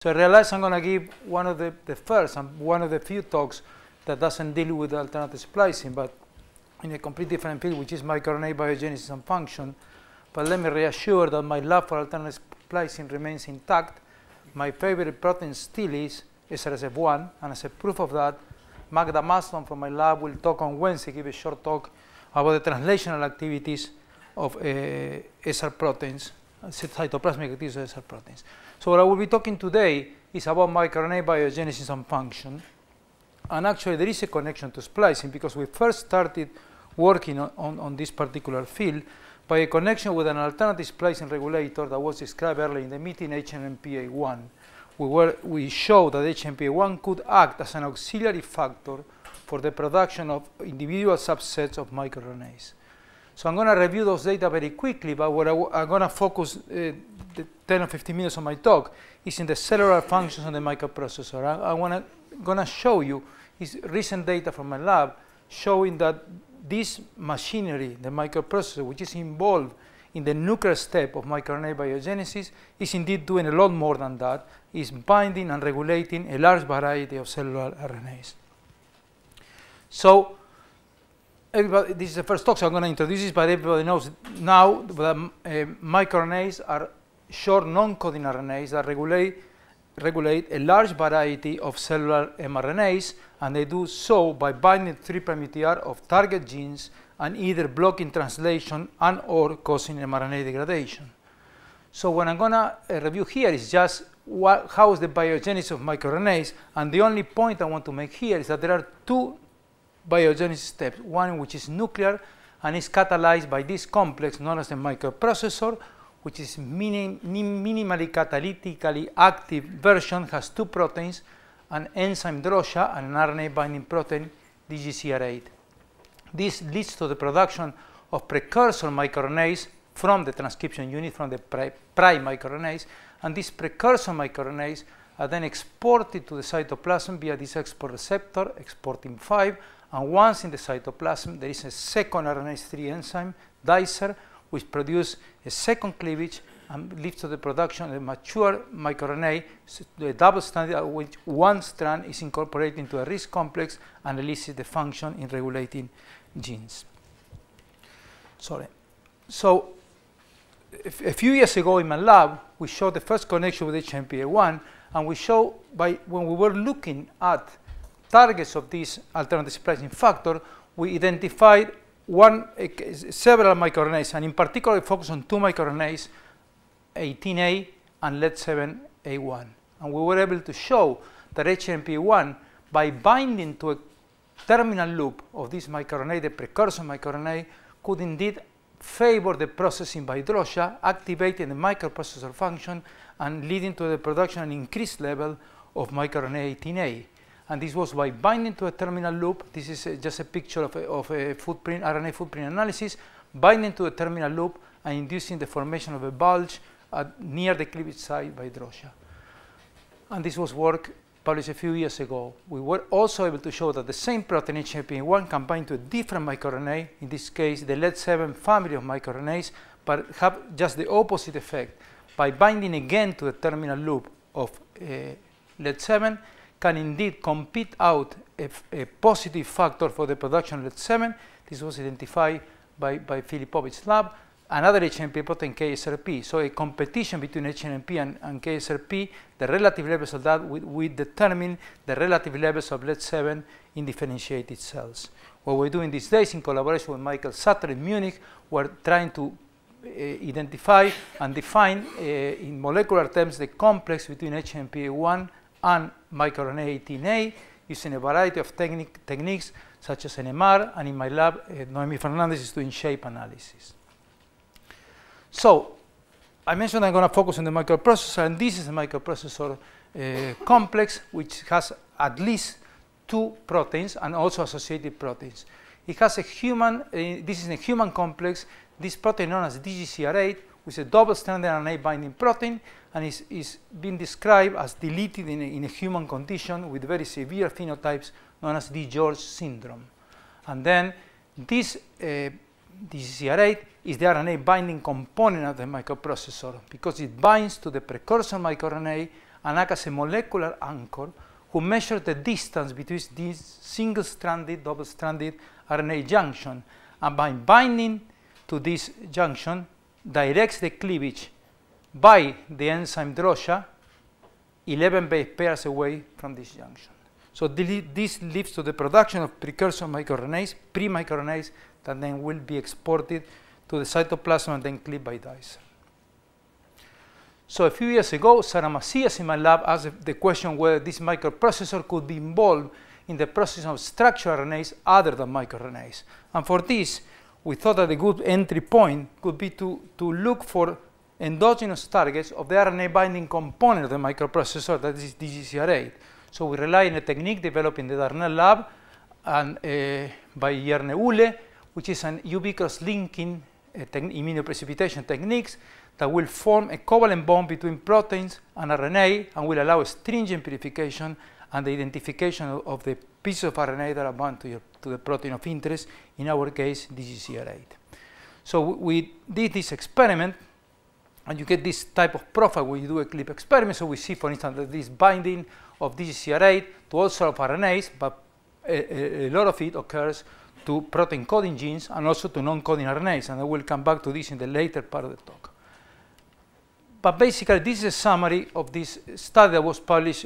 So I realized I'm going to give one of the first and one of the few talks that doesn't deal with alternative splicing, but in a completely different field, which is microRNA biogenesis and function. But let me reassure that my love for alternative splicing remains intact. My favorite protein still is SRSF1, and as a proof of that, Magda Maston from my lab will talk on Wednesday, give a short talk about the translational activities of SR proteins, cytoplasmic activities of SR proteins. So what I will be talking today is about microRNA biogenesis and function. And actually, there is a connection to splicing because we first started working on this particular field by a connection with an alternative splicing regulator that was described earlier in the meeting, HMPA1. We showed that HMPA1 could act as an auxiliary factor for the production of individual subsets of microRNAs. So I'm going to review those data very quickly, but what I'm going to focus the 10 or 15 minutes of my talk is in the cellular functions of the microprocessor. I'm going to show you is recent data from my lab showing that this machinery, the microprocessor, which is involved in the nuclear step of microRNA biogenesis, is indeed doing a lot more than that, is binding and regulating a large variety of cellular RNAs. So this is the first talk, so I'm going to introduce this, but everybody knows now that microRNAs are short non-coding RNAs that regulate a large variety of cellular mRNAs, and they do so by binding 3' UTR of target genes and either blocking translation and or causing mRNA degradation. So what I'm going to review here is just how is the biogenesis of microRNAs, and the only point I want to make here is that there are two biogenesis steps, one which is nuclear and is catalyzed by this complex known as the microprocessor, which is minimally catalytically active version, has two proteins, an enzyme Dresha and an RNA binding protein DGCR8. This leads to the production of precursor microRNAs from the transcription unit, from the prime microRNAs, and these precursor microRNAs are then exported to the cytoplasm via this export receptor, exportin 5, and once in the cytoplasm, there is a second RNase 3 enzyme, dicer, which produces a second cleavage and leads to the production of a mature microRNA, the double strand at which one strand is incorporated into a RISC complex and releases the function in regulating genes. So a few years ago in my lab, we showed the first connection with HMPA1, and we showed when we were looking at targets of this alternative splicing factor, we identified several microRNAs, and in particular focused on two microRNAs, 18A and LED7A1. And we were able to show that HMP1, by binding to a terminal loop of this microRNA, the precursor microRNA, could indeed favor the processing by Dresha, activating the microprocessor function and leading to the production and increased level of microRNA 18A. And this was by binding to a terminal loop. This is just a picture of a footprint, RNA footprint analysis, binding to a terminal loop and inducing the formation of a bulge near the cleavage site by Dresha. And this was work published a few years ago. We were also able to show that the same protein HMP1 can bind to a different microRNA, in this case the LED7 family of microRNAs, but have just the opposite effect. By binding again to the terminal loop of LED7, can indeed compete out a positive factor for the production of LED7. This was identified by Filipovic's lab. Another HMP protein, KSRP. So a competition between HMP and KSRP, the relative levels of that we determine the relative levels of LED7 in differentiated cells. What we're doing these days in collaboration with Michael Sutter in Munich, we're trying to identify and define in molecular terms the complex between HMP1 and microRNA 18A using a variety of techniques such as NMR, and in my lab, Noemi Fernandez is doing shape analysis. So I mentioned I'm going to focus on the microprocessor, and this is a microprocessor complex which has at least two proteins and also associated proteins. It has a human, this is a human complex, this protein known as DGCR8, which is a double-stranded RNA binding protein, and is being described as deleted in a human condition with very severe phenotypes known as DGeorge syndrome. And then this DGCR8 is the RNA binding component of the microprocessor because it binds to the precursor microRNA and act as a molecular anchor who measures the distance between these single-stranded, double-stranded RNA junction, and by binding to this junction, directs the cleavage by the enzyme Dresha 11 base pairs away from this junction. So this leads to the production of precursor microRNAs, pre-microRNAs, that then will be exported to the cytoplasm and then cleaved by dicer. So a few years ago, Sarah Macias in my lab asked the question whether this microprocessor could be involved in the process of structured RNAs other than microRNAs. And for this, we thought that a good entry point could be to look for endogenous targets of the RNA binding component of the microprocessor, that is DGCR8. So we rely on a technique developed in the Darnell lab and by Jerne Uhle, which is an ubiquitous linking immunoprecipitation techniques that will form a covalent bond between proteins and RNA and will allow stringent purification and the identification of the pieces of RNA that are bound to the protein of interest, in our case, DGCR8. So we did this experiment, and you get this type of profile when you do a clip experiment. So we see, for instance, that this binding of DGCR8 to all sorts of RNAs, but a lot of it occurs to protein coding genes and also to non-coding RNAs, and I will come back to this in the later part of the talk. But basically, this is a summary of this study that was published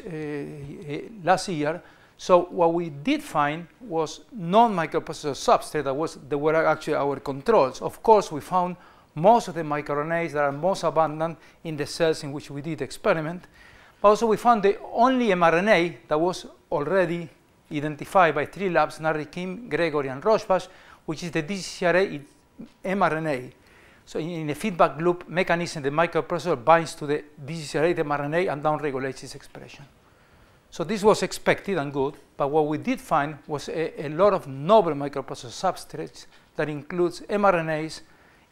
last year. So what we did find was non-microprocessor substrate that were actually our controls. Of course, we found most of the microRNAs that are most abundant in the cells in which we did the experiment. But also we found the only mRNA that was already identified by 3 labs, Narri, Kim, Gregory, and Rochbach, which is the DGCR8 mRNA. So in a feedback loop mechanism, the microprocessor binds to the DGCR8 mRNA and downregulates its expression. So this was expected and good, but what we did find was a lot of novel microprocessor substrates that includes mRNAs,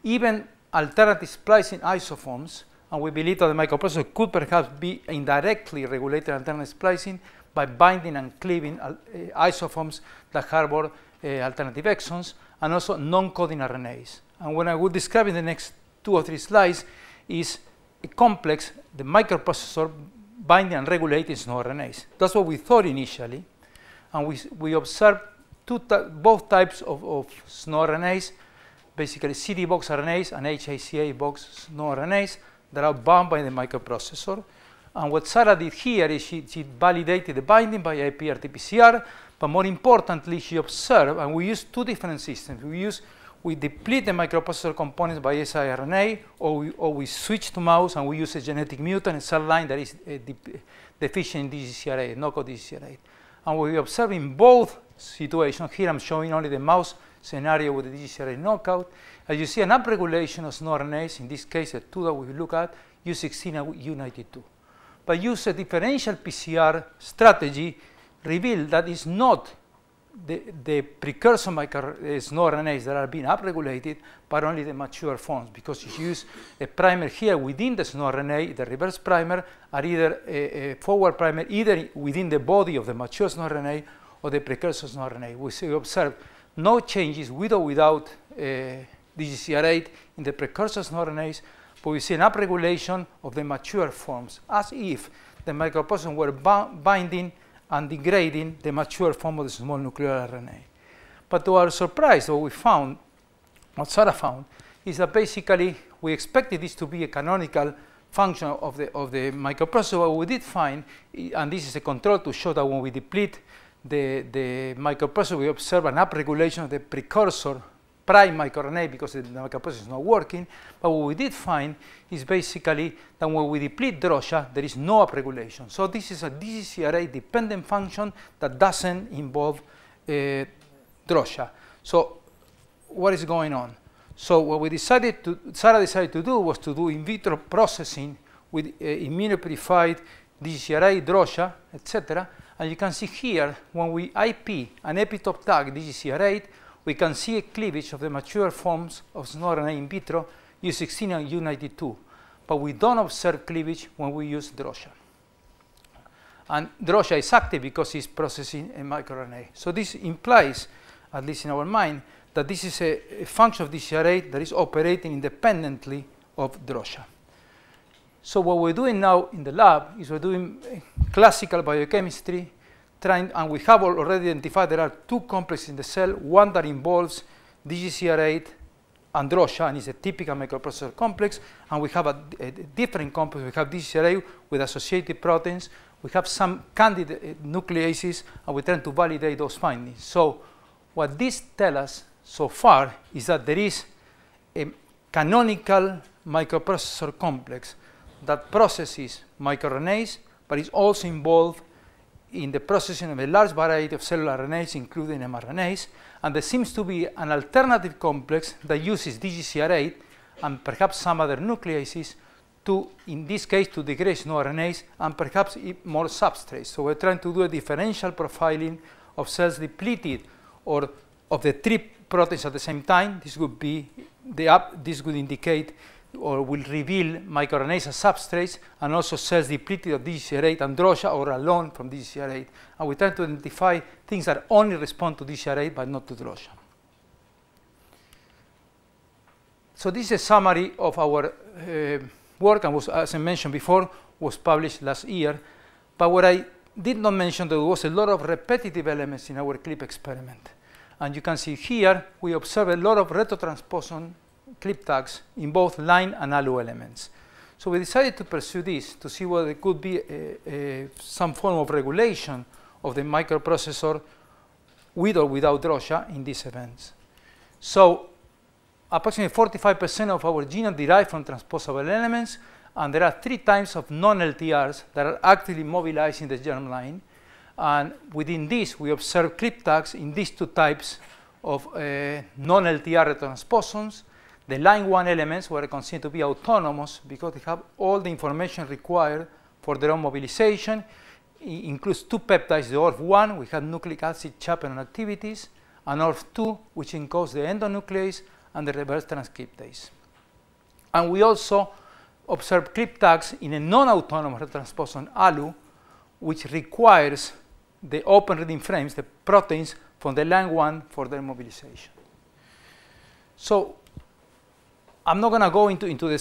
even alternative splicing isoforms, and we believe that the microprocessor could perhaps be indirectly regulated alternative splicing by binding and cleaving isoforms that harbor alternative exons, and also non-coding RNAs. And what I will describe in the next 2 or 3 slides is a complex, the microprocessor binding and regulating SNO RNAs. That's what we thought initially, and we observed both types of SNO RNAs, basically CD box RNAs and HACA box SNO RNAs that are bound by the microprocessor. And what Sarah did here is she validated the binding by IP-RT-PCR, but more importantly, she observed, and we used 2 different systems. We deplete the microprocessor components by siRNA, or we switch to mouse and we use a genetic mutant, a cell line that is deficient in DGCR8, no-code DGCR8. And we observe in both situations, here I'm showing only the mouse scenario with the DGCR8 knockout, as you see an upregulation of SNO RNAs, in this case the 2 that we look at, U16 and U92. But use a differential PCR strategy revealed that it's not the precursor SNO RNAs that are being upregulated, but only the mature forms, because you use a primer here within the SNO RNA, the reverse primer, or either a forward primer, either within the body of the mature SNO RNA or the precursor SNO RNA. We observe no changes with or without DGCR8 in the precursor SNO RNAs, but we see an upregulation of the mature forms, as if the microprocessor were binding and degrading the mature form of the small nuclear RNA. But to our surprise, what Sarah found, is that basically we expected this to be a canonical function of the microprocessor. What we did find, and this is a control to show that when we deplete the microprocessor, we observe an upregulation of the precursor prime microRNA because the microprocessor is not working. But what we did find is basically that when we deplete Dresha, there is no upregulation. So this is a DGCR8 dependent function that doesn't involve Dresha. So what is going on? So what Sarah decided to do was to do in vitro processing with immunopurified DGCR8, Dresha, etc. And you can see here, when we IP an epitope tag DGCR8, we can see a cleavage of the mature forms of SNO RNA in vitro, U16 and U92. But we don't observe cleavage when we use Dresha. And Dresha is active because it's processing a microRNA. So this implies, at least in our mind, that this is a function of DGCR8 that is operating independently of Dresha. So what we're doing now in the lab is we're doing classical biochemistry, and we have already identified there are two complexes in the cell, one that involves DGCR8 and Dresha, and is a typical microprocessor complex, and we have a different complex. We have DGCR8 with associated proteins. We have some candidate nucleases, and we're trying to validate those findings. So what this tells us so far is that there is a canonical microprocessor complex that processes microRNAs, but is also involved in the processing of a large variety of cellular RNAs, including mRNAs. And there seems to be an alternative complex that uses DGCR8 and perhaps some other nucleases to, in this case, to degrade no RNAs and perhaps more substrates. So we're trying to do a differential profiling of cells depleted or of the three proteins at the same time. This would be this would indicate or will reveal microRNAs as substrates, and also cells depleted of DGCR8 and Dresha or alone from DGCR8. And we try to identify things that only respond to DGCR8 but not to Dresha. So this is a summary of our work, and was, as I mentioned before, was published last year. But what I did not mention, there was a lot of repetitive elements in our clip experiment. And you can see here, we observe a lot of retrotransposon clip tags in both line and Alu elements. So we decided to pursue this to see whether there could be some form of regulation of the microprocessor with or without Dresha in these events. So approximately 45% of our genome derived from transposable elements, and there are 3 types of non-LTRs that are actively mobilized in the germline. And within this, we observe clip tags in these 2 types of non-LTR retrotransposons. The line 1 elements were considered to be autonomous because they have all the information required for their own mobilization. It includes 2 peptides, the ORF1, we have nucleic acid chaperone activities, and ORF2, which encodes the endonuclease and the reverse transcriptase. And we also observe clip tags in a non-autonomous retrotransposon Alu, which requires the open reading frames, the proteins from the line 1 for their mobilization. So I'm not going to go into the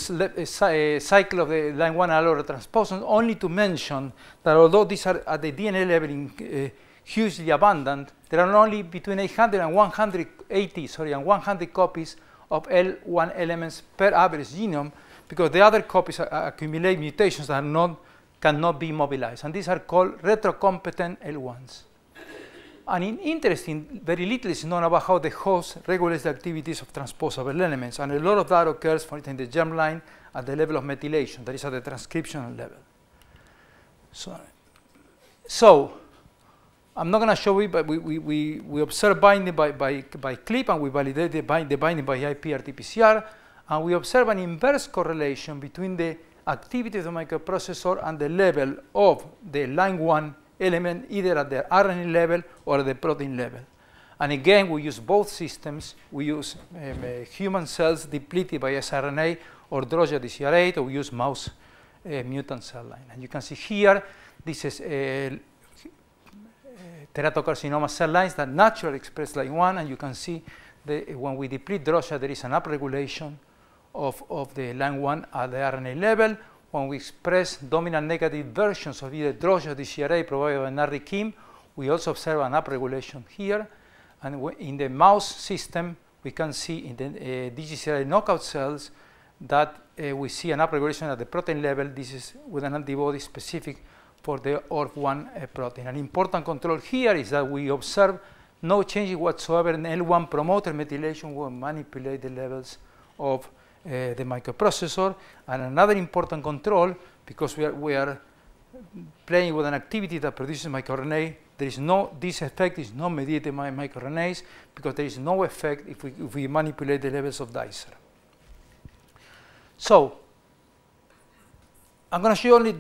cycle of the line 1 Alu retrotransposon, only to mention that although these are at the DNA level hugely abundant, there are only between 800 and 100 copies of L1 elements per average genome, because the other copies accumulate mutations that cannot be mobilized. And these are called retrocompetent L1s. And interesting, very little is known about how the host regulates the activities of transposable elements. And a lot of that occurs, for instance, in the germline at the level of methylation, that is at the transcriptional level. So I'm not going to show it, but we observe binding by clip, and we validate the binding by IP RT-PCR, and we observe an inverse correlation between the activity of the microprocessor and the level of the line 1 element, either at the RNA level or at the protein level. And again, we use both systems. We use human cells depleted by siRNA or Dresha DCR8, or we use mouse mutant cell line. And you can see here, this is teratocarcinoma cell lines that naturally express line 1, and you can see when we deplete Dresha, there is an upregulation of the line 1 at the RNA level. When we express dominant negative versions of either Dresha DCR8 provided by NARI-Kim, we also observe an upregulation here. And in the mouse system, we can see in the DGCR8 knockout cells that we see an upregulation at the protein level. This is with an antibody specific for the ORF1 protein. An important control here is that we observe no changes whatsoever in L1 promoter methylation when we manipulate the levels of the microprocessor. And another important control, because we are playing with an activity that produces microRNA, this effect is not mediated by microRNAs, because there is no effect if we manipulate the levels of dicer. So I'm going to show you only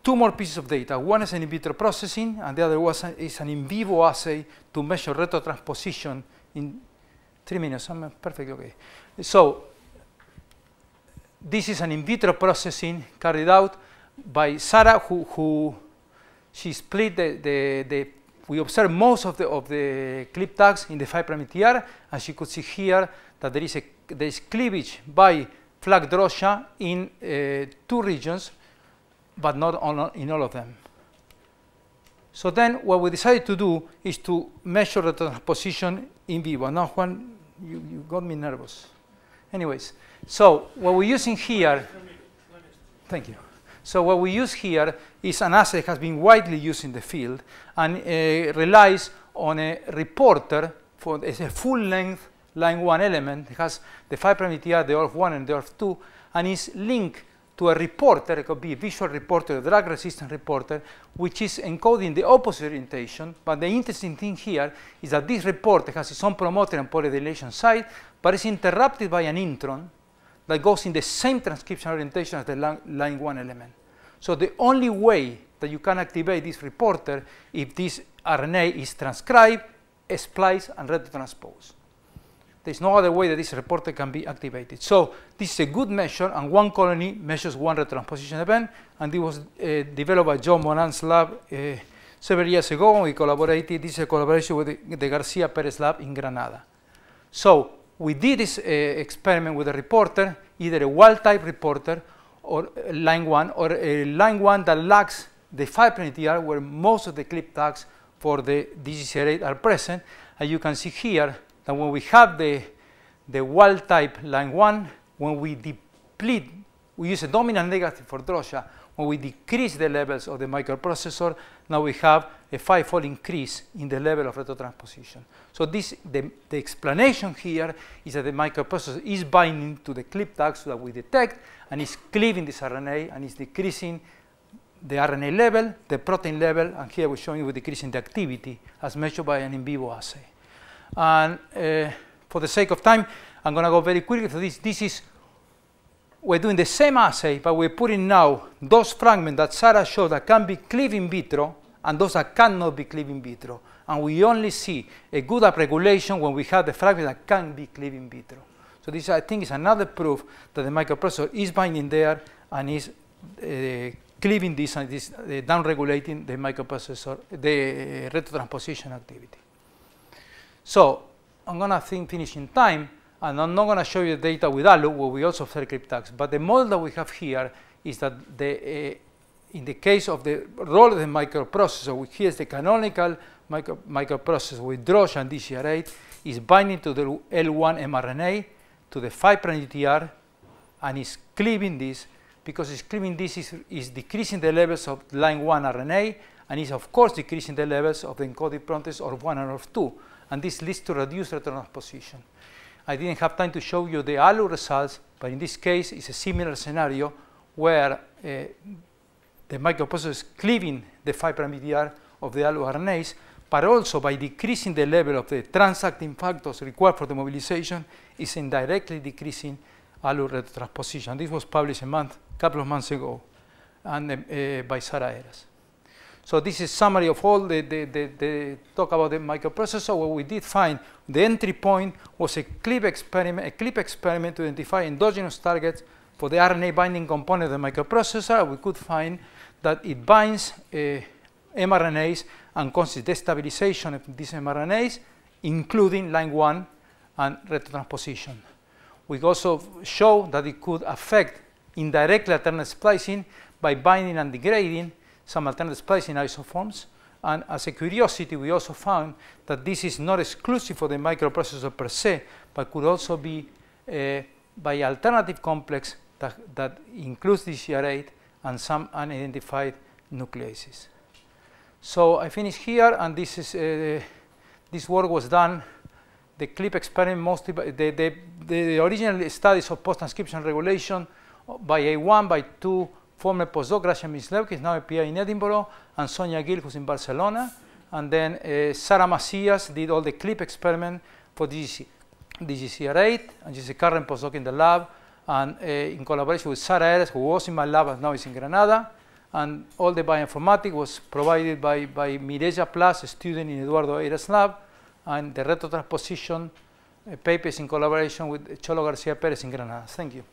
2 more pieces of data. One is an in vitro processing, and the other is an in vivo assay to measure retrotransposition in 3 minutes. I'm perfectly okay. So this is an in vitro processing carried out by Sarah, who she split we observed most of the clip tags in the 5' TR, and she could see here that there is cleavage flag Dresha in 2 regions, but not in all of them. So then what we decided to do is to measure the transposition in vivo. Now, Juan, you got me nervous. Anyways, so what we're using here, thank you. So what we use here is an assay that has been widely used in the field and relies on a reporter for a full-length line 1 element. It has the 5' ETR, the ORF1 and the ORF2, and is linked to a reporter. It could be a visual reporter, a drag-resistant reporter, which is encoding the opposite orientation. But the interesting thing here is that this reporter has its own promoter and polydylation site, but it's interrupted by an intron that goes in the same transcription orientation as the line 1 element. So the only way that you can activate this reporter if this RNA is transcribed, spliced, and retrotransposed. There's no other way that this reporter can be activated. So this is a good measure, and one colony measures one retrotransposition event, and it was developed by John Monan's lab several years ago, and we collaborated. This is a collaboration with the Garcia Perez lab in Granada. So we did this experiment with a reporter, either a wild-type reporter or line 1, or a line 1 that lacks the 5' ETR, where most of the clip tags for the DGCR8 are present. And you can see here that when we have the wild-type line 1, when we deplete, we use a dominant negative for Dresha. When we decrease the levels of the microprocessor, now we have a 5-fold increase in the level of retrotransposition. So the explanation here is that the microprocessor is binding to the clip tags that we detect, and is cleaving this RNA, and is decreasing the RNA level, the protein level, and here we're showing you decreasing the activity as measured by an in vivo assay. And for the sake of time, I'm going to go very quickly through this. We're doing the same assay, but we're putting now those fragments that Sarah showed that can be cleaved in vitro and those that cannot be cleaved in vitro. And we only see a good upregulation when we have the fragments that can be cleaved in vitro. So this, I think, is another proof that the microprocessor is binding there and is cleaving this and is downregulating the microprocessor, the retrotransposition activity. So I'm going to finish in time, and I'm not going to show you the data with Alu, where we also observe clip tags. But the model that we have here is that in the case of the role of the microprocessor, which here is the canonical microprocessor with Dresha and DCR8, is binding to the L1 mRNA, to the 5' ETR, and is cleaving this. Because it's cleaving this, is decreasing the levels of line 1 RNA, and is, of course, decreasing the levels of the encoded proteins ORF1 and ORF2. And this leads to reduced retrotransposition. I didn't have time to show you the Alu results, but in this case, it's a similar scenario where the microprocessor is cleaving the 5' ETR of the Alu RNAs, but also by decreasing the level of the transacting factors required for the mobilization, is indirectly decreasing Alu retrotransposition. This was published a couple of months ago and by Sarah Eras. So this is summary of all the talk about the microprocessor. What we did find, the entry point was a clip experiment to identify endogenous targets for the RNA binding component of the microprocessor. We could find that it binds mRNAs and causes destabilization of these mRNAs, including line 1 and retrotransposition. We also show that it could affect indirectly alternate splicing by binding and degrading some alternate splicing isoforms. And as a curiosity, we also found that this is not exclusive for the microprocessor per se, but could also be by alternative complex that includes DCR8 and some unidentified nucleases. So I finish here, and this is this work was done. The clip experiment mostly by the original studies of post-transcription regulation by A1, by 2 former postdoc, Gracia Mislevki, is now a PI in Edinburgh, and Sonia Gil, who's in Barcelona. And then Sarah Macias did all the clip experiment for DGCR8, and she's a current postdoc in the lab, and in collaboration with Sarah Eres, who was in my lab and now is in Granada. And all the bioinformatics was provided by Mireia Plas, a student in Eduardo Eres' lab, and the retrotransposition papers in collaboration with Cholo Garcia Perez in Granada. Thank you.